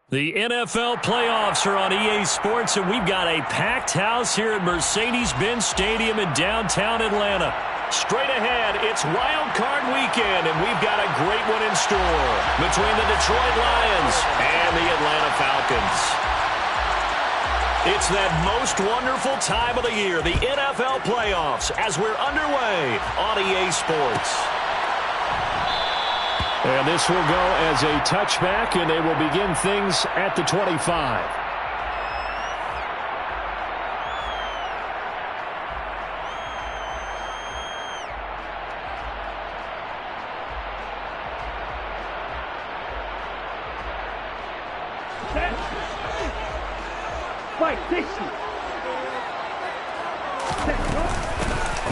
The NFL playoffs are on EA Sports, and we've got a packed house here at Mercedes-Benz Stadium in downtown Atlanta. Straight ahead, it's Wild Card Weekend, and we've got a great one in store between the Detroit Lions and the Atlanta Falcons. It's that most wonderful time of the year, the NFL playoffs, as we're underway on EA Sports. And this will go as a touchback, and they will begin things at the 25.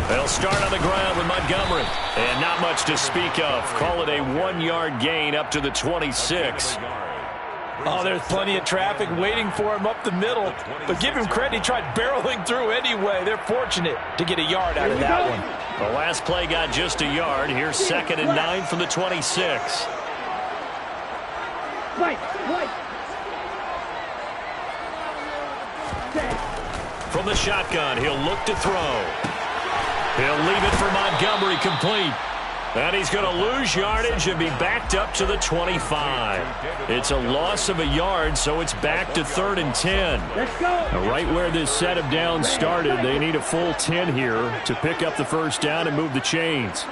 They'll start on the ground with Montgomery. And not much to speak of. Call it a 1-yard gain up to the 26. Oh, there's plenty of traffic waiting for him up the middle. But give him credit, he tried barreling through anyway. They're fortunate to get a yard out of that one. The last play got just a yard. Here's 2nd and 9 from the 26. From the shotgun, he'll look to throw. He'll leave it for Montgomery, complete. And he's going to lose yardage and be backed up to the 25. It's a loss of a yard, so it's back to 3rd and 10. Let's go. Right where this set of downs started, they need a full 10 here to pick up the first down and move the chains.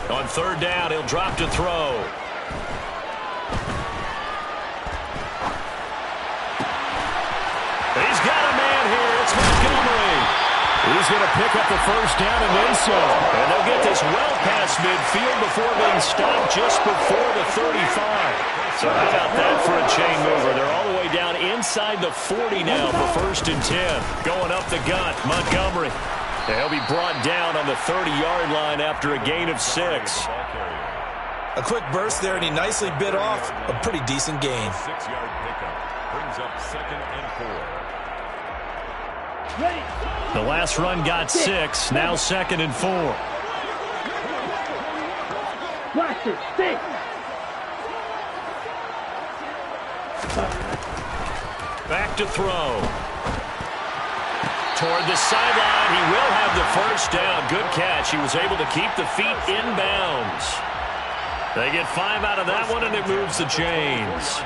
On 3rd down, he'll drop to throw. He's got a man here. It's Montgomery. He's going to pick up the first down and then some. And they'll get this well past midfield before being stopped just before the 35. So how about that for a chain mover? They're all the way down inside the 40 now for 1st and 10. Going up the gut, Montgomery. They'll be brought down on the 30-yard line after a gain of 6. A quick burst there, and he nicely bit off a pretty decent gain. 6-yard pickup brings up 2nd and 4. The last run got 6, now 2nd and 4. Back to throw. Toward the sideline, he will have the first down. Good catch. He was able to keep the feet inbounds. They get 5 out of that one, and it moves the chains.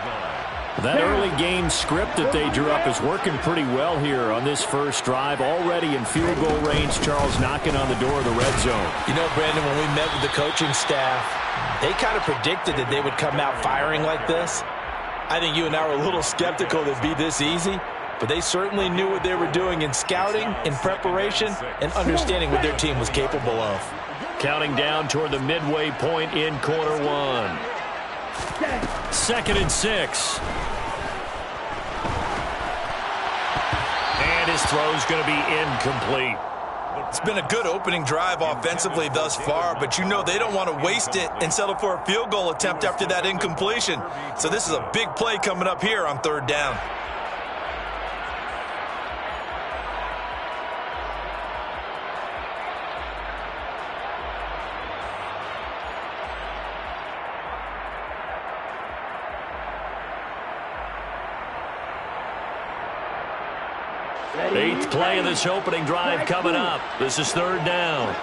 That early game script that they drew up is working pretty well here on this first drive. Already in field goal range, Charles knocking on the door of the red zone. You know, Brandon, when we met with the coaching staff, they kind of predicted that they would come out firing like this. I think you and I were a little skeptical that it'd be this easy, but they certainly knew what they were doing in scouting, in preparation, and understanding what their team was capable of. Counting down toward the midway point in quarter 1. 2nd and 6. And his throw's going to be incomplete. It's been a good opening drive offensively thus far, but you know they don't want to waste it and settle for a field goal attempt after that incompletion. So this is a big play coming up here on 3rd down. Eighth play of this opening drive coming up. This is 3rd down.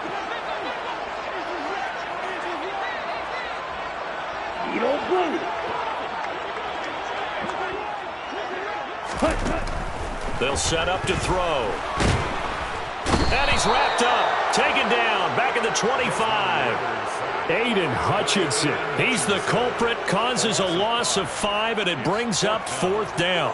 They'll set up to throw. And he's wrapped up. Taken down. Back at the 25. Aiden Hutchinson. He's the culprit. Causes a loss of 5, and it brings up 4th down.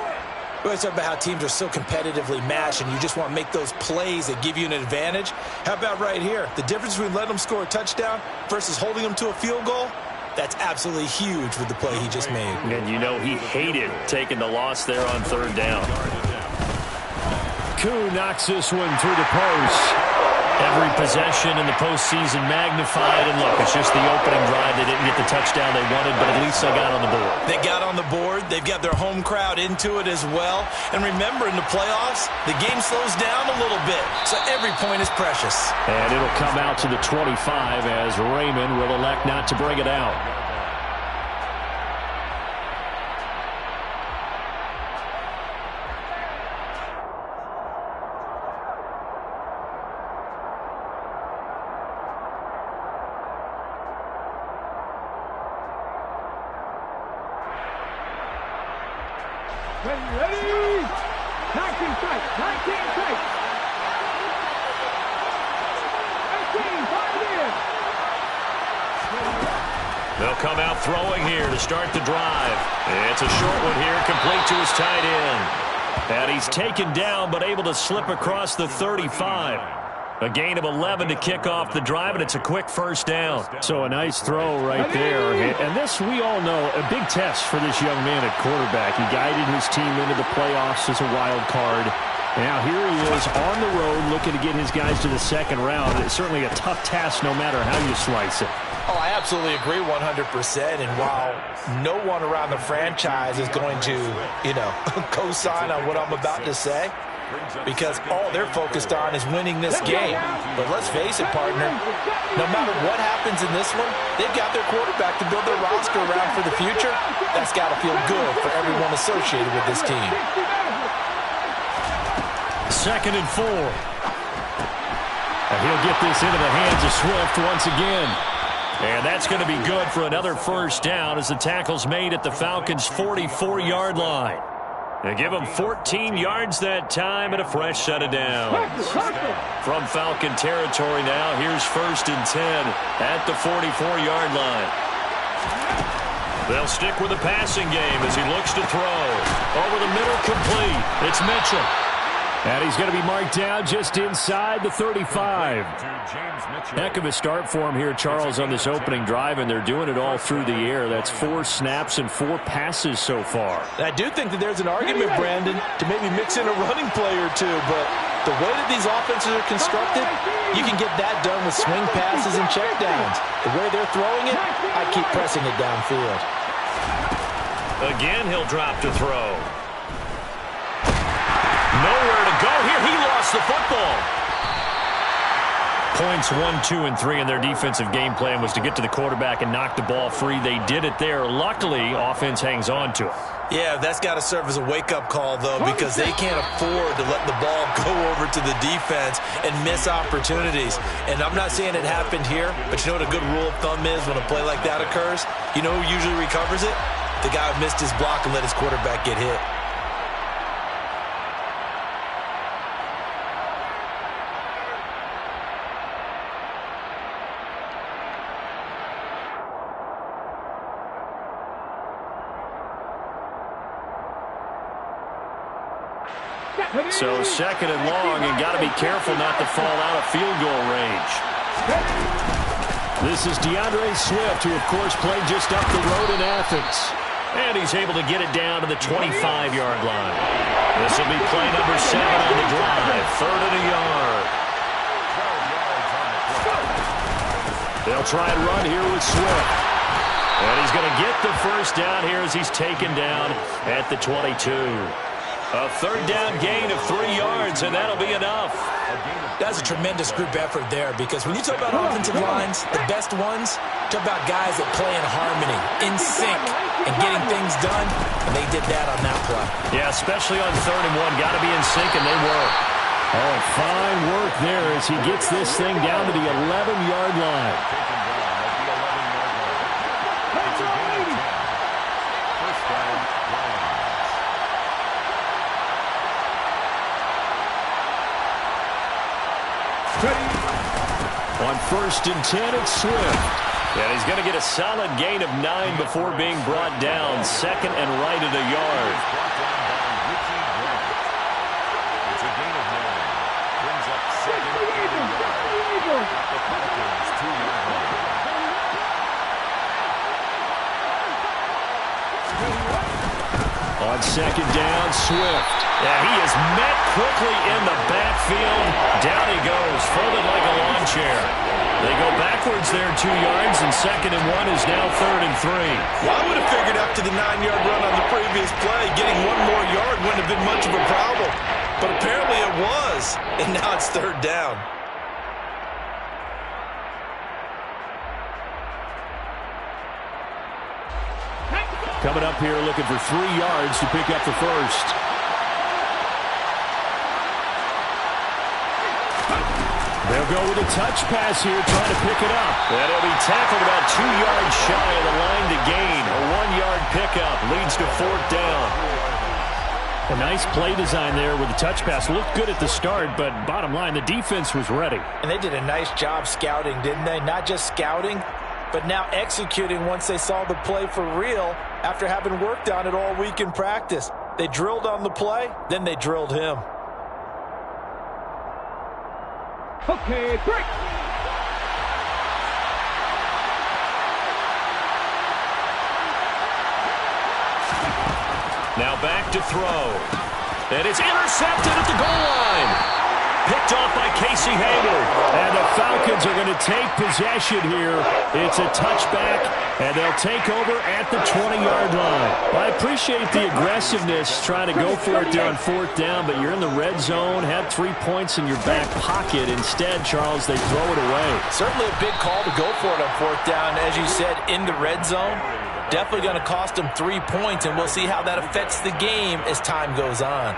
We always talk about how teams are so competitively matched, and you just want to make those plays that give you an advantage. How about right here? The difference between letting them score a touchdown versus holding them to a field goal, that's absolutely huge with the play he just made. And you know he hated taking the loss there on 3rd down. Koo knocks this one through the post. Every possession in the postseason magnified, and look, it's just the opening drive. They didn't get the touchdown they wanted, but at least they got on the board. They got on the board. They've got their home crowd into it as well. And remember, in the playoffs, the game slows down a little bit, so every point is precious. And it'll come out to the 25 as Raymond will elect not to bring it out. Ready? 19 strikes. 19 strikes. 18, 5 in. They'll come out throwing here to start the drive. It's a short one here, complete to his tight end. And he's taken down, but able to slip across the 35. A gain of 11 to kick off the drive, and it's a quick first down. So a nice throw right there. And this, we all know, a big test for this young man at quarterback. He guided his team into the playoffs as a wild card. Now here he is on the road looking to get his guys to the second round. It's certainly a tough task no matter how you slice it. Oh, I absolutely agree 100%. And while no one around the franchise is going to, co-sign on what I'm about to say, because all they're focused on is winning this game. But let's face it, partner, no matter what happens in this one, they've got their quarterback to build their roster around for the future. That's got to feel good for everyone associated with this team. 2nd and 4. And he'll get this into the hands of Swift once again. And that's going to be good for another first down as the tackle's made at the Falcons' 44-yard line. They give him 14 yards that time and a fresh set of downs. From Falcon territory now, here's 1st and 10 at the 44-yard line. They'll stick with the passing game as he looks to throw. Over the middle, complete. It's Mitchell. And he's going to be marked down just inside the 35. Heck of a start for him here, Charles, on this opening drive, and they're doing it all through the air. That's 4 snaps and 4 passes so far. And I do think that there's an argument, Brandon, to maybe mix in a running play or two, but the way that these offenses are constructed, you can get that done with swing passes and checkdowns. The way they're throwing it, I keep pressing it downfield. Again, he'll drop to throw. Nowhere to go here. He lost the football. Points 1, 2, and 3 in their defensive game plan was to get to the quarterback and knock the ball free. They did it there. Luckily, offense hangs on to it. Yeah, that's got to serve as a wake-up call, though, because they can't afford to let the ball go over to the defense and miss opportunities. And I'm not saying it happened here, but you know what a good rule of thumb is when a play like that occurs? You know who usually recovers it? The guy who missed his block and let his quarterback get hit. So 2nd and long, and got to be careful not to fall out of field goal range. This is DeAndre Swift, who, of course, played just up the road in Athens. And he's able to get it down to the 25-yard line. This will be play number 7 on the drive. 3rd and a yard. They'll try and run here with Swift. And he's going to get the first down here as he's taken down at the 22. A 3rd down gain of 3 yards, and that'll be enough. That's a tremendous group effort there, because when you talk about offensive lines, the best ones, talk about guys that play in harmony, in sync, and getting things done, and they did that on that play. Yeah, especially on 3rd and 1. Got to be in sync, and they were. Oh, fine work there as he gets this thing down to the 11-yard line. On 1st and 10, it's Swift. And he's going to get a solid gain of 9 before being brought down. 2nd and right at a yard. It's a gain of 9. Brings up 2nd and a yard. The Falcons 2-yard line. On 2nd down, Swift. And he is met quickly in the backfield. Down he goes, folded like a lawn chair. They go backwards there 2 yards, and 2nd and 1 is now 3rd and 3. Well, I would have figured after the 9-yard run on the previous play, getting 1 more yard wouldn't have been much of a problem. But apparently it was, and now it's 3rd down. Coming up here looking for 3 yards to pick up the first. They'll go with a touch pass here, trying to pick it up. And he'll be tackled about 2 yards shy of the line to gain. A 1-yard pickup leads to 4th down. A nice play design there with the touch pass. Looked good at the start, but bottom line, the defense was ready. And they did a nice job scouting, didn't they? Not just scouting, but now executing once they saw the play for real after having worked on it all week in practice. They drilled on the play, then they drilled him. Okay, break. Now back to throw. And it's intercepted at the goal line. Picked off by Casey Hayward. And the Falcons are going to take possession here. It's a touchback, and they'll take over at the 20-yard line. I appreciate the aggressiveness trying to go for it there on 4th down, but you're in the red zone, had 3 points in your back pocket. Instead, Charles, they throw it away. Certainly a big call to go for it on 4th down. As you said, in the red zone. Definitely going to cost them 3 points, and we'll see how that affects the game as time goes on.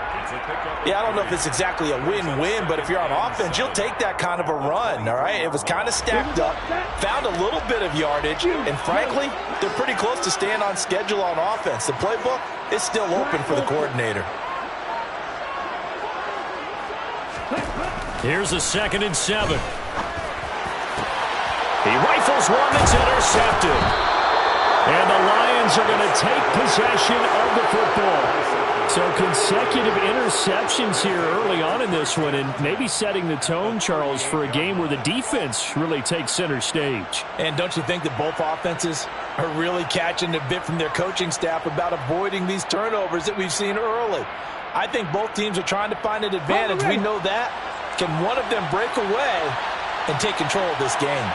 Yeah, I don't know if it's exactly a win-win, but if you're on offense, you'll take that kind of a run, all right? It was kind of stacked up, found a little bit of yardage, and frankly, they're pretty close to staying on schedule on offense. The playbook is still open for the coordinator. Here's a 2nd and 7. He rifles one that's intercepted. And the Lions are going to take possession of the football. So consecutive interceptions here early on in this one, and maybe setting the tone, Charles, for a game where the defense really takes center stage. And don't you think that both offenses are really catching a bit from their coaching staff about avoiding these turnovers that we've seen early? I think both teams are trying to find an advantage. We know that. Can one of them break away and take control of this game?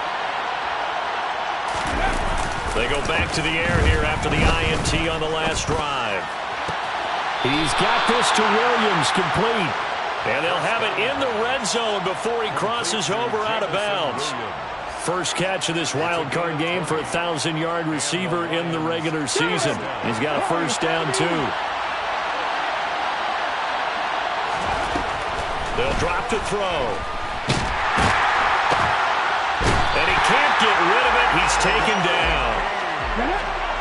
They go back to the air here after the INT on the last drive. He's got this to Williams, complete. And they'll have it in the red zone before he crosses over out of bounds. First catch of this wild card game for a 1,000-yard receiver in the regular season. He's got a 1st down, too. They'll drop to throw. And he can't get rid of it. He's taken down.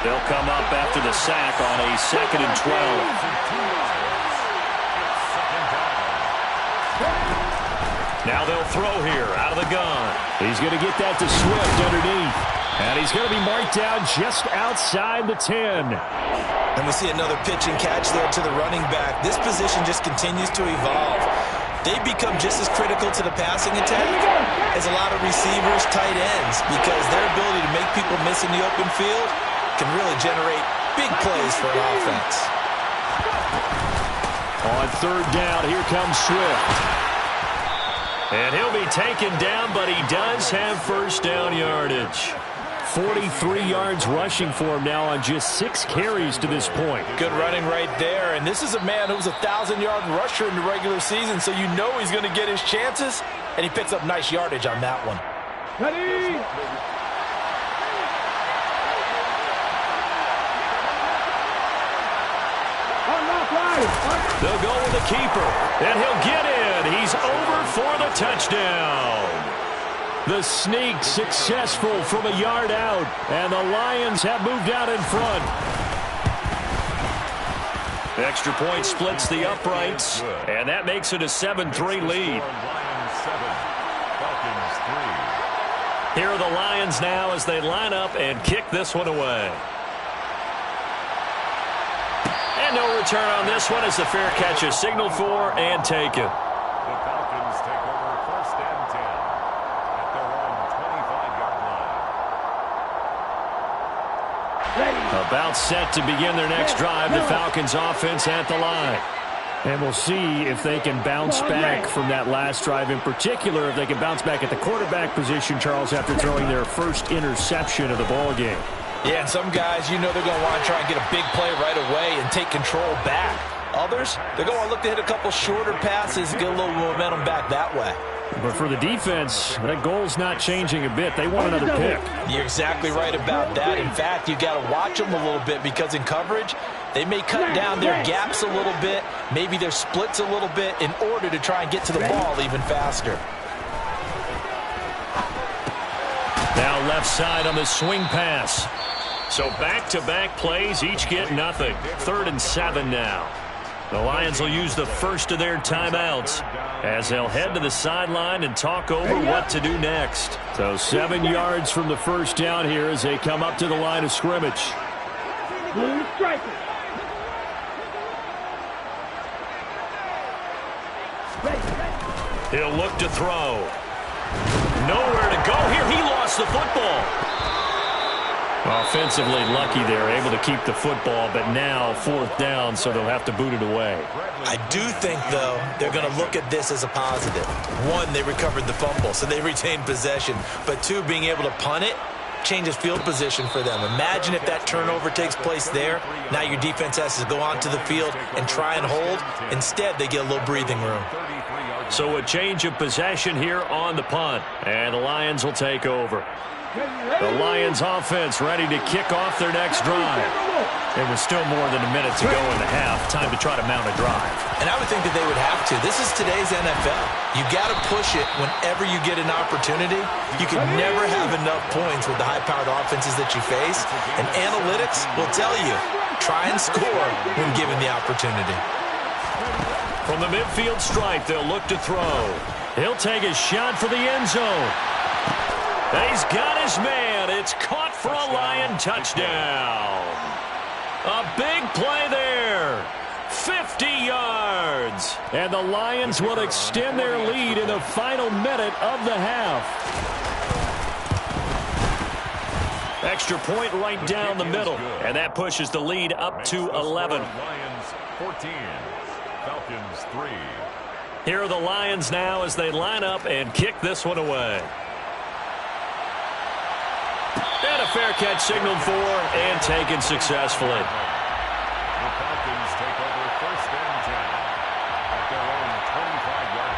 They'll come up after the sack on a 2nd and 12. Now they'll throw here out of the gun. He's going to get that to Swift underneath. And he's going to be marked down just outside the 10. And we see another pitch and catch there to the running back. This position just continues to evolve. They become just as critical to the passing attack as a lot of receivers, tight ends, because their ability to make people miss in the open field can really generate big plays for an offense. On 3rd down, here comes Swift. And he'll be taken down, but he does have 1st down yardage. 43 yards rushing for him now on just 6 carries to this point. Good running right there. And this is a man who's a 1,000-yard rusher in the regular season, so you know he's going to get his chances, and he picks up nice yardage on that one. Ready? They'll go with the keeper, and he'll get in. He's over for the touchdown. The sneak successful from a yard out, and the Lions have moved out in front. The extra point splits the uprights, and that makes it a 7-3 lead. Here are the Lions now as they line up and kick this one away. And no return on this one as the fair catch is signaled for and taken. The Falcons take over 1st and 10 at their own 25-yard line. Ready. About set to begin their next drive. The Falcons offense at the line. And we'll see if they can bounce back from that last drive, in particular if they can bounce back at the quarterback position, Charles, after throwing their first interception of the ball game. Yeah, and some guys, you know they're going to want to try and get a big play right away and take control back. Others, they're going to look to hit a couple shorter passes and get a little momentum back that way. But for the defense, that goal's not changing a bit. They want another pick. You're exactly right about that. In fact, you got to watch them a little bit because in coverage, they may cut down their gaps a little bit, maybe their splits a little bit in order to try and get to the ball even faster. Now left side on the swing pass. So back-to-back plays, each get nothing. 3rd and 7 now. The Lions will use the first of their timeouts as they'll head to the sideline and talk over what to do next. So 7 yards from the first down here as they come up to the line of scrimmage. He'll look to throw. Nowhere to go here. He lost the football. Offensively lucky there, able to keep the football, but now 4th down, so they'll have to boot it away. I do think, though, they're going to look at this as a positive. 1, they recovered the fumble, so they retained possession. But 2, being able to punt it changes field position for them. Imagine if that turnover takes place there. Now your defense has to go onto the field and try and hold. Instead, they get a little breathing room. So a change of possession here on the punt, and the Lions will take over. The Lions offense ready to kick off their next drive. It was still more than a minute to go in the half. Time to try to mount a drive. And I would think that they would have to. This is today's NFL. You got to push it whenever you get an opportunity. You can never have enough points with the high-powered offenses that you face. And analytics will tell you, try and score when given the opportunity. From the midfield stripe, they'll look to throw. He'll take a shot for the end zone. He's got his man. It's caught for a Lion touchdown. A big play there. 50 yards. And the Lions will extend their lead in the final minute of the half. Extra point right down the middle. And that pushes the lead up to 11. Lions 14, Falcons 3. Here are the Lions now as they line up and kick this one away. And a fair catch signaled for and taken successfully. The Falcons take over 1st and 10 at their own 25-yard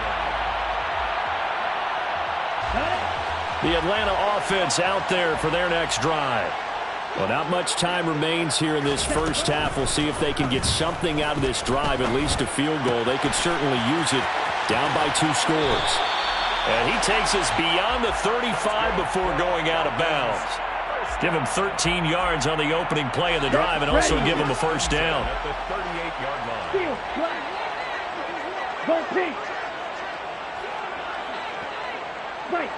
line. The Atlanta offense out there for their next drive. Well, not much time remains here in this first half. We'll see if they can get something out of this drive, at least a field goal. They could certainly use it down by 2 scores. And he takes us beyond the 35 before going out of bounds. Give him 13 yards on the opening play of the drive and also give him a first down. At the 38-yard line. Go pink. Right.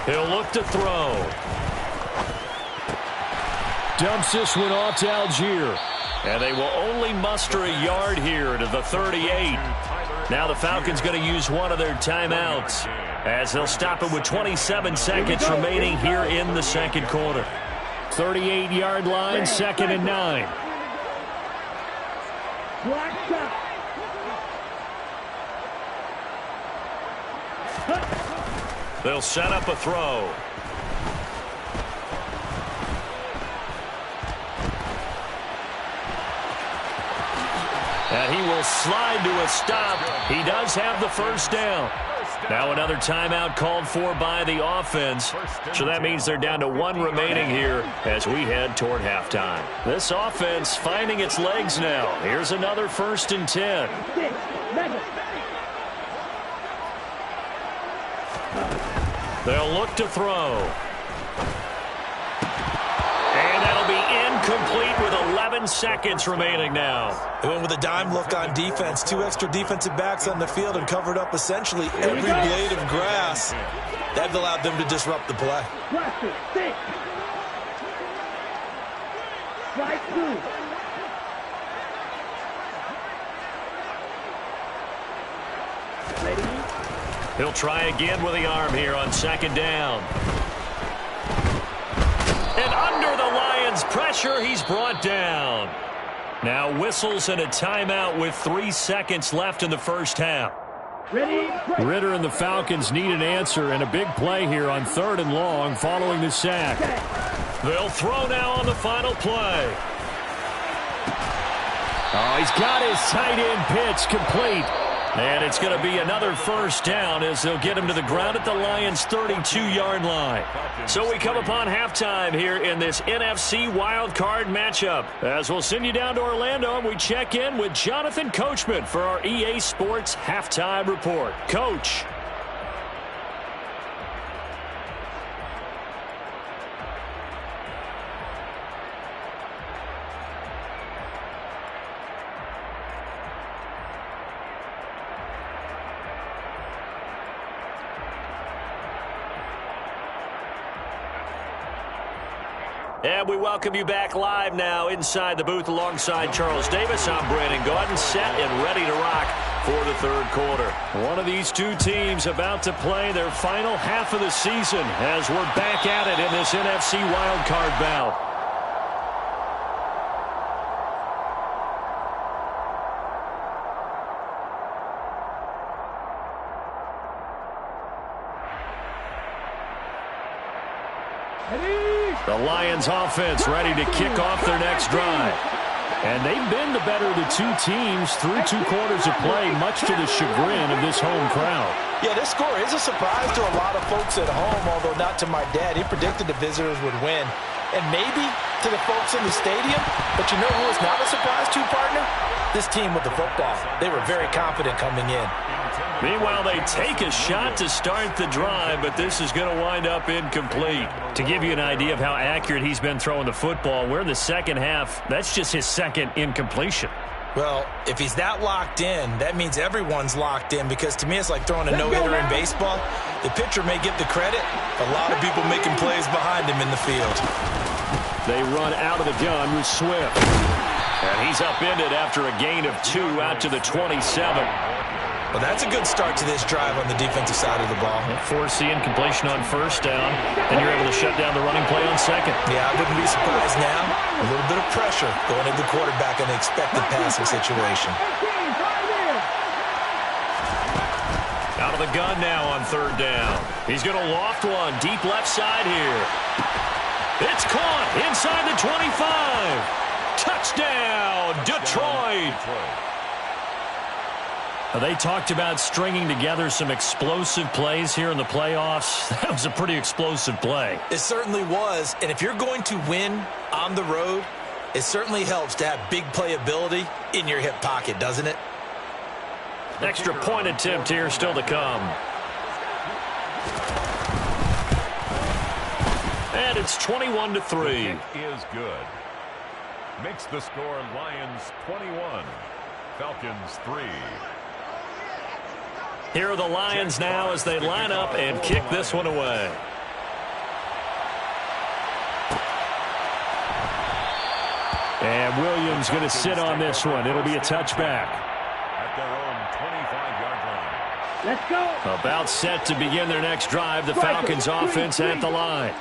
He'll look to throw. Dumps this one off to Algier. And they will only muster a yard here to the 38. Now the Falcons going to use one of their timeouts as they'll stop it with 27 seconds remaining here in the second quarter. 38-yard line, 2nd and 9. They'll set up a throw. And he will slide to a stop. He does have the first down. Now another timeout called for by the offense. So that means they're down to 1 remaining here as we head toward halftime. This offense finding its legs now. Here's another 1st and 10. They'll look to throw. And that'll be incomplete with 11 seconds remaining now. They went with a dime look on defense. 2 extra defensive backs on the field and covered up essentially every blade of grass. That allowed them to disrupt the play. Strike 2. Ready? He'll try again with the arm here on second down. And under the Lions' pressure, he's brought down. Now whistles and a timeout with 3 seconds left in the first half. Ritter and the Falcons need an answer and a big play here on 3rd and long following the sack. They'll throw now on the final play. Oh, he's got his tight end pitch complete. And it's going to be another first down as they'll get him to the ground at the Lions' 32-yard line. So we come upon halftime here in this NFC wildcard matchup. As we'll send you down to Orlando and we check in with Jonathan Coachman for our EA Sports Halftime Report. Coach. And we welcome you back live now inside the booth alongside Charles Davis. I'm Brandon Gaudin, set and ready to rock for the third quarter. One of these two teams about to play their final half of the season as we're back at it in this NFC wildcard bout. The Lions offense ready to kick off their next drive. And they've been the better of the two teams through 2 quarters of play, much to the chagrin of this home crowd. Yeah, this score is a surprise to a lot of folks at home, although not to my dad. He predicted the visitors would win. And maybe to the folks in the stadium, but you know who is not a surprise to, partner? This team with the football. They were very confident coming in. Meanwhile, they take a shot to start the drive, but this is going to wind up incomplete. To give you an idea of how accurate he's been throwing the football, we're in the second half. That's just his second incompletion. Well, if he's that locked in, that means everyone's locked in, because to me it's like throwing a no-hitter in baseball. The pitcher may get the credit, a lot of people making plays behind him in the field. They run out of the gun with Swift. And he's upended after a gain of 2 out to the 27. Well, that's a good start to this drive on the defensive side of the ball. Force the incompletion on first down, and you're able to shut down the running play on second. Yeah, I wouldn't be surprised now. A little bit of pressure going into the quarterback in an expected passing situation. Out of the gun now on 3rd down. He's going to loft one deep left side here. It's caught inside the 25. Touchdown, Detroit. They talked about stringing together some explosive plays here in the playoffs. That was a pretty explosive play. It certainly was. And if you're going to win on the road, it certainly helps to have big playability in your hip pocket, doesn't it? Extra point attempt here still to come. And it's 21-3. Is good. Makes the score Lions 21, Falcons 3. Here are the Lions now as they line up and kick this one away. And Williams going to sit on this one. It'll be a touchback. At their own 25-yard line. Let's go. About set to begin their next drive. The Falcons offense at the line.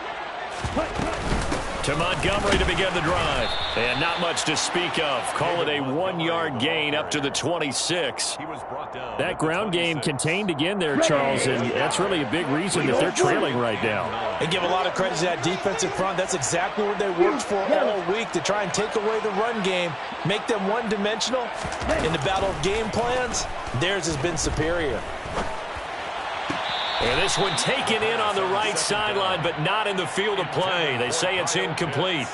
To Montgomery to begin the drive. And not much to speak of. Call it a 1-yard gain up to the 26. That ground game contained again there, Charles, and that's really a big reason that they're trailing right now. They give a lot of credit to that defensive front. That's exactly what they worked for all week, to try and take away the run game, make them one-dimensional. In the battle of game plans, theirs has been superior. And this one taken in on the right sideline, but not in the field of play. They say it's incomplete.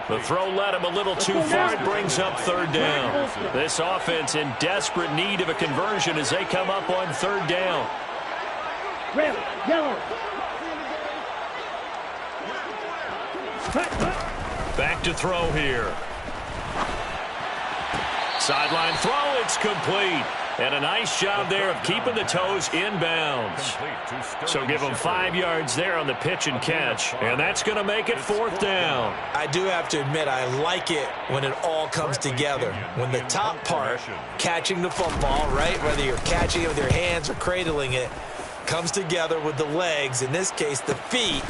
The throw led him a little too far. It brings up 3rd down. This offense in desperate need of a conversion as they come up on 3rd down. Red, yellow. Back to throw here. Sideline throw, it's complete. And a nice job there of keeping the toes inbounds. So give them 5 yards there on the pitch and catch. And that's going to make it 4th down. I do have to admit, I like it when it all comes together. When the top part, catching the football, right, whether you're catching it with your hands or cradling it, comes together with the legs, in this case the feet,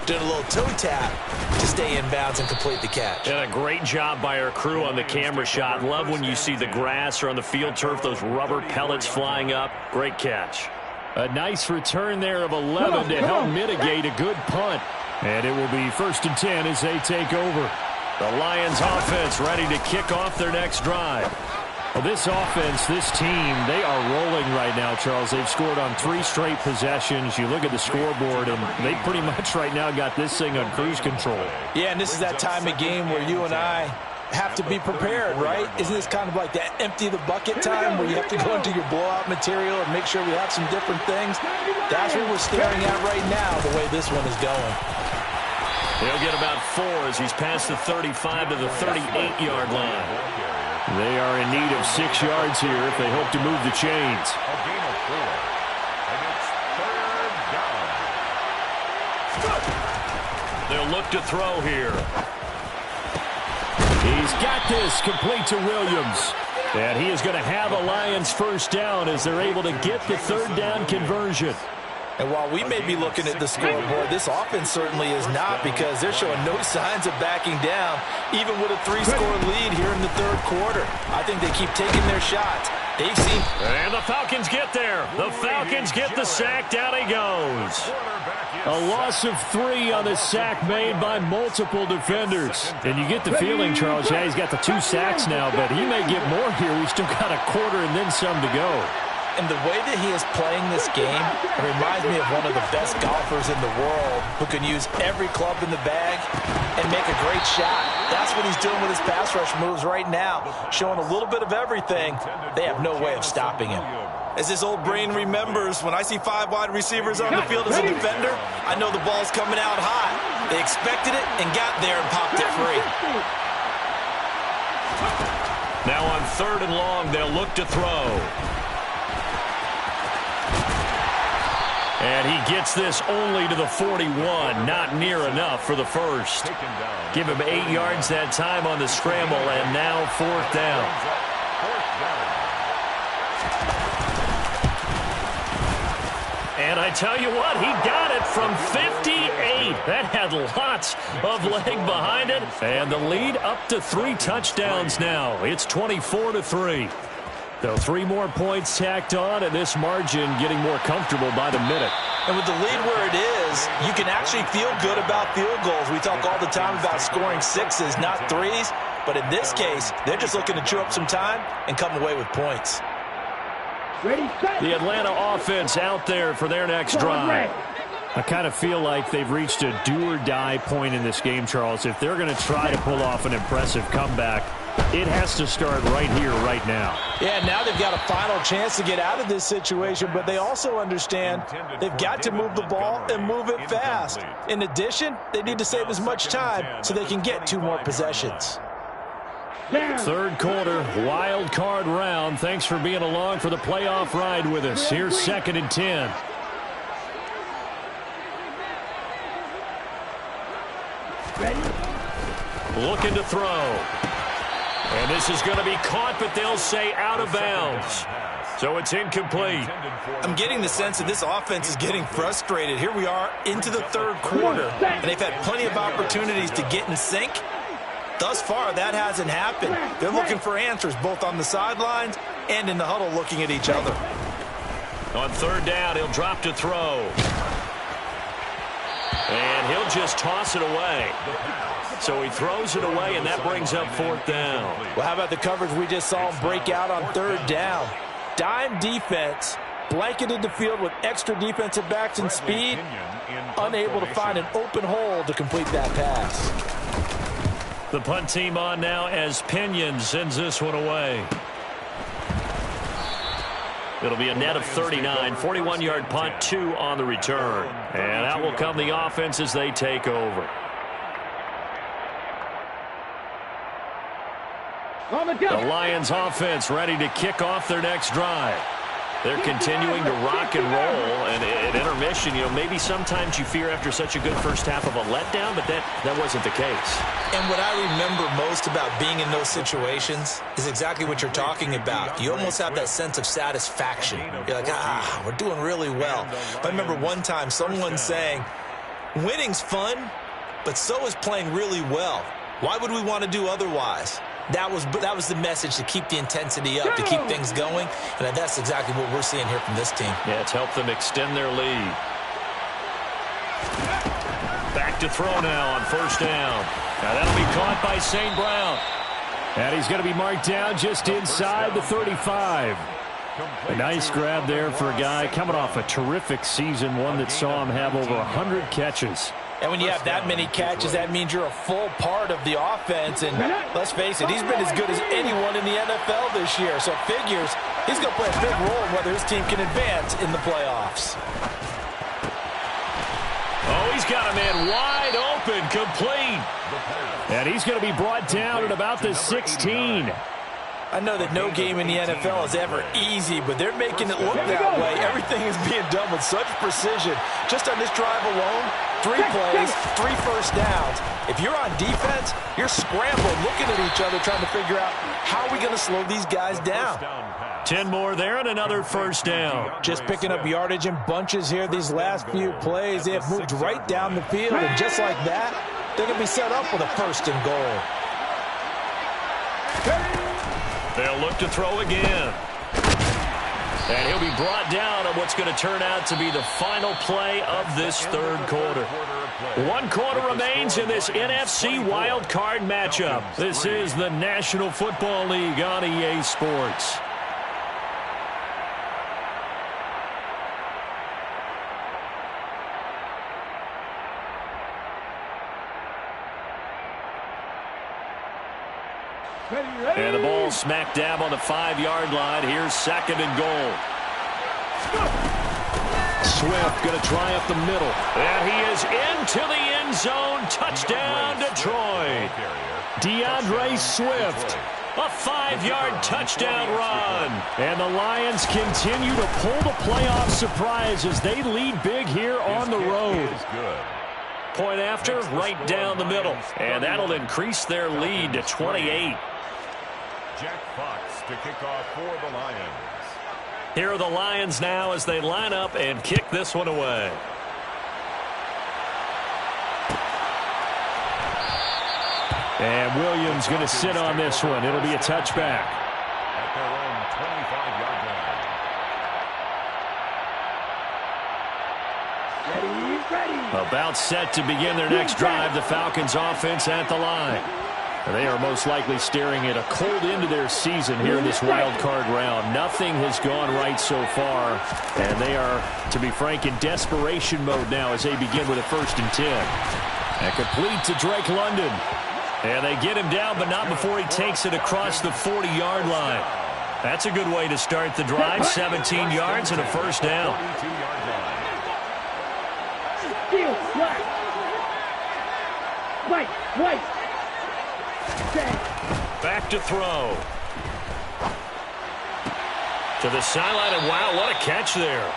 doing a little toe tap to stay in bounds and complete the catch. And a great job by our crew on the camera shot. Love when you see the grass or on the field turf, those rubber pellets flying up. Great catch. A nice return there of 11 to help mitigate a good punt. And it will be 1st and 10 as they take over. The Lions offense ready to kick off their next drive. Well, this offense, this team, they are rolling right now, Charles. They've scored on 3 straight possessions. You look at the scoreboard, and they pretty much right now got this thing on cruise control. Yeah, and this is that time of game where you and I have to be prepared, right? Isn't this kind of like that empty the bucket time where you have to go into your blowout material and make sure we have some different things? That's what we're staring at right now, the way this one is going. He'll get about 4 as he's past the 35 to the 38-yard line. They are in need of 6 yards here if they hope to move the chains. A gain of 4. And it's 3rd down. They'll look to throw here. He's got this complete to Williams. And he is going to have a Lions first down as they're able to get the 3rd down conversion. And while we may be looking at the scoreboard, this offense certainly is not, because they're showing no signs of backing down, even with a 3-score lead here in the 3rd quarter. I think they keep taking their shots. They've seen... And the Falcons get there. The Falcons get the sack. Down he goes. A loss of 3 on the sack made by multiple defenders. And you get the feeling, Charles, yeah, he's got the 2 sacks now, but he may get more here. We've still got a quarter and then some to go. And the way that he is playing this game reminds me of one of the best golfers in the world who can use every club in the bag and make a great shot. That's what he's doing with his pass rush moves right now, showing a little bit of everything. They have no way of stopping him. As this old brain remembers, when I see 5 wide receivers on the field as a defender, I know the ball's coming out hot. They expected it and got there and popped it free. Now on 3rd and long, they'll look to throw. And he gets this only to the 41, not near enough for the first. Give him 8 yards that time on the scramble, and now 4th down. And I tell you what, he got it from 58. That had lots of leg behind it. And the lead up to 3 touchdowns now. It's 24-3. So 3 more points tacked on, and this margin getting more comfortable by the minute. And with the lead where it is, you can actually feel good about field goals. We talk all the time about scoring 6s, not 3s. But in this case, they're just looking to chew up some time and come away with points. The Atlanta offense out there for their next drive. I kind of feel like they've reached a do-or-die point in this game, Charles. If they're going to try to pull off an impressive comeback, it has to start right here, right now. Yeah, now they've got a final chance to get out of this situation, but they also understand they've got to move the ball and move it fast. In addition, they need to save as much time so they can get 2 more possessions. 3rd quarter, wild card round. Thanks for being along for the playoff ride with us. Here's 2nd and 10. Looking to throw. And this is going to be caught, but they'll say out of bounds. So it's incomplete. I'm getting the sense that this offense is getting frustrated. Here we are into the 3rd quarter, and they've had plenty of opportunities to get in sync. Thus far, that hasn't happened. They're looking for answers both on the sidelines and in the huddle looking at each other. On 3rd down, he'll drop to throw. And he'll just toss it away. So he throws it away, and that brings up 4th down. Well, how about the coverage we just saw him break out on 3rd down? Dime defense, blanketed the field with extra defensive backs and speed, unable to find an open hole to complete that pass. The punt team on now as Pinion sends this one away. It'll be a net of 39, 41-yard punt, 2 on the return. And out will come the offense as they take over. The Lions offense ready to kick off their next drive. They're continuing to rock and roll, and at intermission, maybe sometimes you fear after such a good first half of a letdown, but that wasn't the case. And what I remember most about being in those situations is exactly what you're talking about. You almost have that sense of satisfaction. You're like, we're doing really well. I remember one time someone saying, winning's fun, but so is playing really well. Why would we want to do otherwise? That was the message, to keep the intensity up, to keep things going, and that's exactly what we're seeing here from this team. Yeah, it's helped them extend their lead. Back to throw now on first down. Now that'll be caught by St. Brown. And he's going to be marked down just inside the 35. A nice grab there for a guy coming off a terrific season, one that saw him have over 100 catches. And when you have that many catches, that means you're a full part of the offense. And let's face it, he's been as good as anyone in the NFL this year. So it figures he's going to play a big role in whether his team can advance in the playoffs. Oh, he's got a man wide open, complete. And he's going to be brought down at about the 16. I know that no game in the NFL is ever easy, but they're making it look that way. Everything is being done with such precision. Just on this drive alone, 3 plays, 3 first downs. If you're on defense, you're scrambling, looking at each other, trying to figure out how are we going to slow these guys down. 10 more there and another first down. Just picking up yardage in bunches here these last few plays. They have moved right down the field, and just like that, they're going to be set up with a 1st and goal. They'll look to throw again. And he'll be brought down on what's going to turn out to be the final play of this 3rd quarter. 1 quarter remains in this NFC Wild Card matchup. This is the National Football League on EA Sports. And the ball smack dab on the 5-yard line. Here's 2nd and goal. Swift going to try up the middle. And he is into the end zone. Touchdown, Detroit. DeAndre Swift. A 5-yard touchdown run. And the Lions continue to pull the playoff surprise as they lead big here on the road. Point after, right down the middle. And that'll increase their lead to 28. Jack Fox to kick off for the Lions. Here are the Lions now as they line up and kick this one away. And Williams going to sit on this one. It'll be a touchback. At their own 25-yard line. Ready. About set to begin their next drive. The Falcons offense at the line. They are most likely staring at a cold end to their season here in this wild card round. Nothing has gone right so far, and they are, to be frank, in desperation mode now as they begin with a 1st and 10. And complete to Drake London. And they get him down, but not before he takes it across the 40-yard line. That's a good way to start the drive. 17 yards and a 1st down. Steal, black. White. Back to throw. To the sideline, and wow, what a catch there.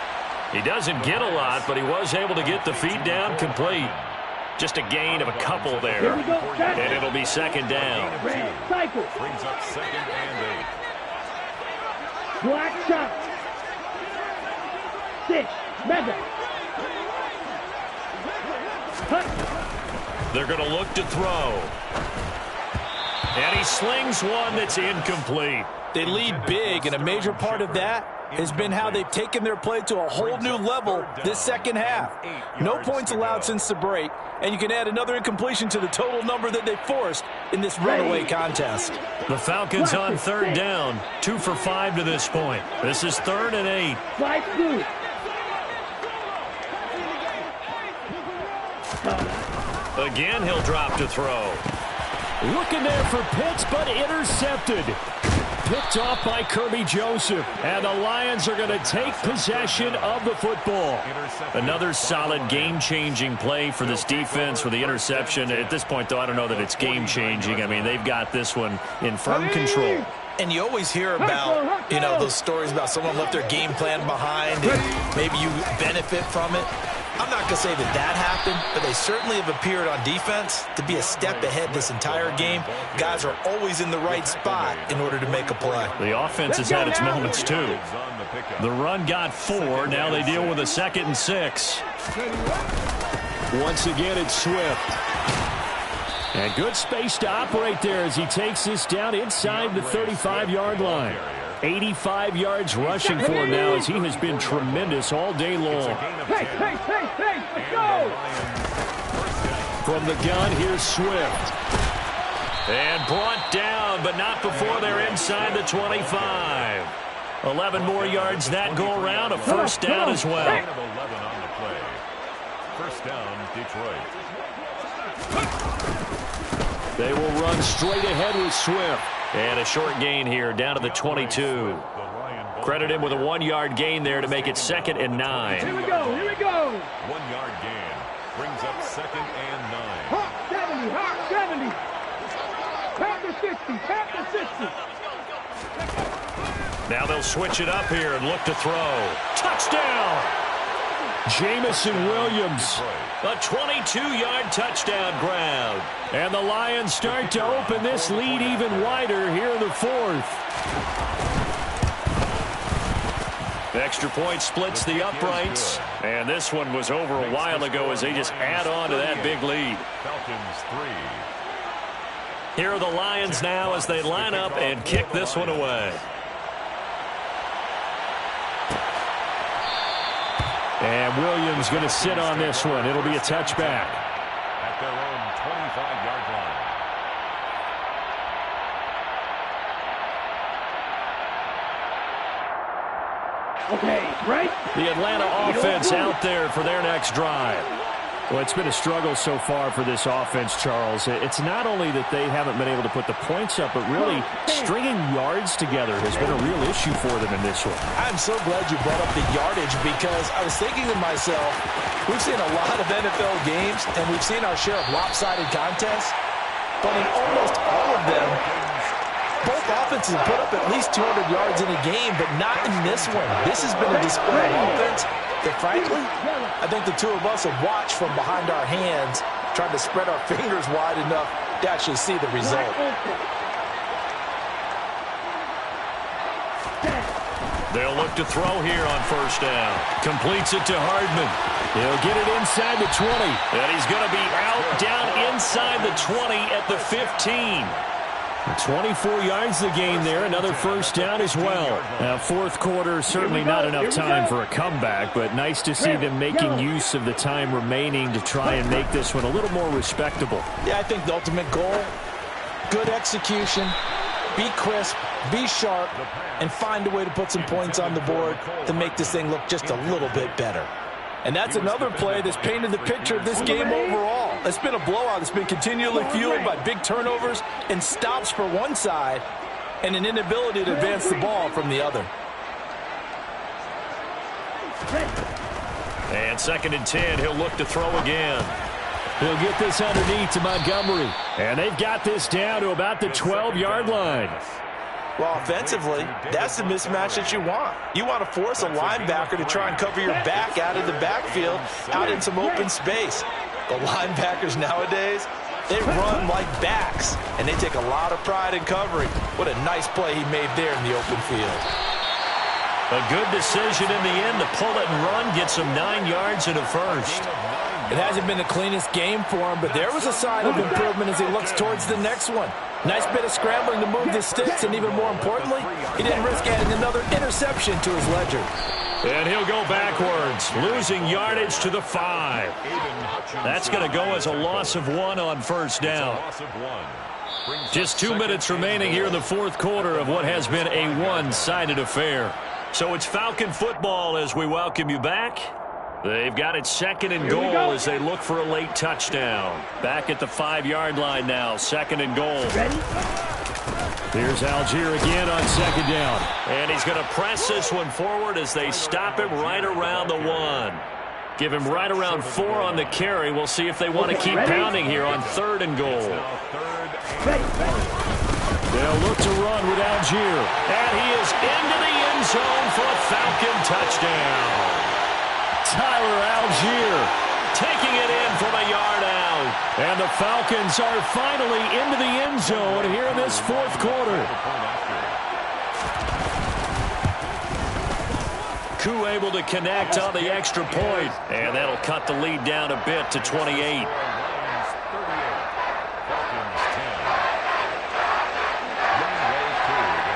He doesn't get a lot, but he was able to get the feet down complete. Just a gain of a couple there. And it'll be 2nd down. Cycle. Brings up 2nd and 8. Black shot. 6. Madden. They're going to look to throw. And he slings one that's incomplete. They lead big, and a major part of that has been how they've taken their play to a whole new level this 2nd half. No points allowed since the break, and you can add another incompletion to the total number that they forced in this runaway contest. The Falcons on 3rd down, 2 for 5 to this point. This is 3rd and 8. Flight blue. Again, he'll drop to throw. Looking there for Pitts, but intercepted. Picked off by Kirby Joseph. And the Lions are going to take possession of the football. Another solid game-changing play for this defense for the interception. At this point, though, I don't know that it's game-changing. I mean, they've got this one in firm control. And you always hear about, those stories about someone left their game plan behind and maybe you benefit from it. I'm not going to say that happened, but they certainly have appeared on defense to be a step ahead this entire game. Guys are always in the right spot in order to make a play. The offense has had its moments, too. The run got 4. Now they deal with a 2nd and 6. Once again, it's Swift. And good space to operate there as he takes this down inside the 35-yard line. 85 yards rushing for him now as he has been tremendous all day long. Let's go! From the gun, here's Swift. And brought down, but not before they're inside the 25. 11 more yards that go around, a first down as well. 11 on the play. First down, Detroit. They will run straight ahead with Swift. And a short gain here, down to the 22. Credit him with a 1-yard gain there to make it 2nd and 9. Here we go. 1-yard gain brings up 2nd and 9. Hawk 70. Tap the 60. Now they'll switch it up here and look to throw. Touchdown! Jamison Williams. A 22-yard touchdown grab. And the Lions start to open this lead even wider here in the 4th. The extra point splits the uprights. And this one was over a while ago as they just add on to that big lead. Falcons 3. Here are the Lions now as they line up and kick this one away. And Williams going to sit on this one. It'll be a touchback. At their own 25-yard line. Okay, right? The Atlanta offense out there for their next drive. Well, it's been a struggle so far for this offense, Charles. It's not only that they haven't been able to put the points up, but really stringing yards together has been a real issue for them in this one. I'm so glad you brought up the yardage because I was thinking to myself, we've seen a lot of NFL games and we've seen our share of lopsided contests, but in almost all of them, both offenses have put up at least 200 yards in a game, but not in this one. This has been a display of offense that, frankly, I think the two of us have watched from behind our hands, trying to spread our fingers wide enough to actually see the result. They'll look to throw here on first down. Completes it to Hardman. He'll get it inside the 20. And he's going to be out down inside the 20 at the 15. 24 yards the gain there, another first down as well. Now, 4th quarter, certainly not enough time for a comeback, but nice to see them making use of the time remaining to try and make this one a little more respectable. Yeah, I think the ultimate goal, good execution, be crisp, be sharp, and find a way to put some points on the board to make this thing look just a little bit better. And that's another play that's painted the picture of this game overall. It's been a blowout. It's been continually fueled by big turnovers and stops for one side and an inability to advance the ball from the other. And 2nd and 10, he'll look to throw again. He'll get this underneath to Montgomery. And they've got this down to about the 12-yard line. Well, offensively, that's the mismatch that you want. You want to force a linebacker to try and cover your back out of the backfield, out in some open space. The linebackers nowadays, they run like backs, and they take a lot of pride in covering. What a nice play he made there in the open field. A good decision in the end to pull it and run, get some 9 yards and a first. It hasn't been the cleanest game for him, but there was a sign of improvement as he looks towards the next one. Nice bit of scrambling to move the sticks, and even more importantly, he didn't risk adding another interception to his ledger. And he'll go backwards, losing yardage to the 5. That's going to go as a loss of 1 on first down. Just 2 minutes remaining here in the 4th quarter of what has been a one-sided affair. So it's Falcon football as we welcome you back. They've got it 2nd and goal as they look for a late touchdown. Back at the 5-yard line now, 2nd and goal. Here's Algier again on 2nd down. And he's going to press this one forward as they stop him right around the 1. Give him right around 4 on the carry. We'll see if they want to keep pounding here on 3rd and goal. they'll look to run with Algier. And he is into the end zone for a Falcon touchdown. Tyler Algier Taking it in from a yard out. And the Falcons are finally into the end zone here in this fourth quarter. Koo able to connect on the extra point. And that'll cut the lead down a bit to 28.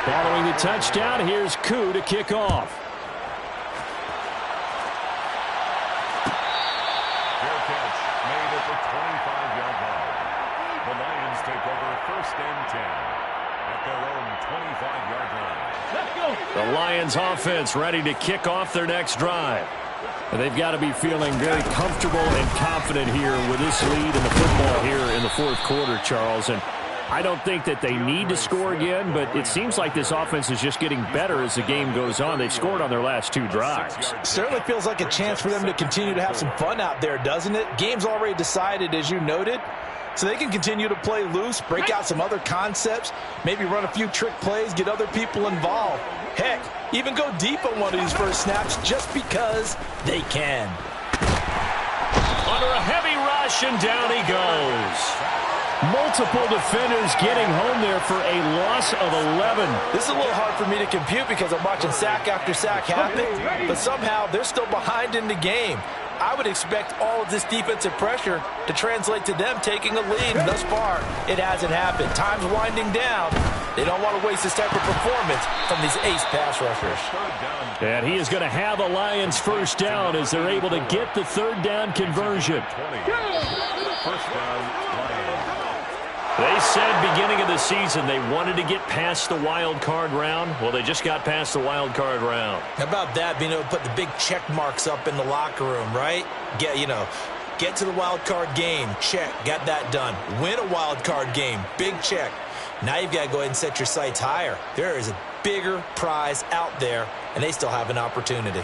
Following the touchdown, here's Koo to kick off. Fair catch made at the 25-yard line. The Lions take over 1st and 10 at their own 25-yard line. Let's go. The Lions offense ready to kick off their next drive. And they've got to be feeling very comfortable and confident here with this lead in the football here in the fourth quarter, Charles. And I don't think that they need to score again, but it seems like this offense is just getting better as the game goes on. They've scored on their last 2 drives. Certainly feels like a chance for them to continue to have some fun out there, doesn't it? Game's already decided, as you noted, so they can continue to play loose, break out some other concepts, maybe run a few trick plays, get other people involved. Heck, even go deep on one of these first snaps just because they can. Under a heavy rush, and down he goes. Multiple defenders getting home there for a loss of 11. This is a little hard for me to compute because I'm watching sack after sack happen, but somehow they're still behind in the game. I would expect all of this defensive pressure to translate to them taking a lead, and thus far, it hasn't happened. Time's winding down. They don't want to waste this type of performance from these ace pass rushers. And he is going to have a Lions first down as they're able to get the third down conversion. First down, Lions. They said beginning of the season they wanted to get past the wild card round. Well, they just got past the wild card round. How about that, being able to put the big check marks up in the locker room, right? Get to the wild card game, check, got that done. Win a wild card game, big check. Now you've got to go ahead and set your sights higher. There is a bigger prize out there, and they still have an opportunity.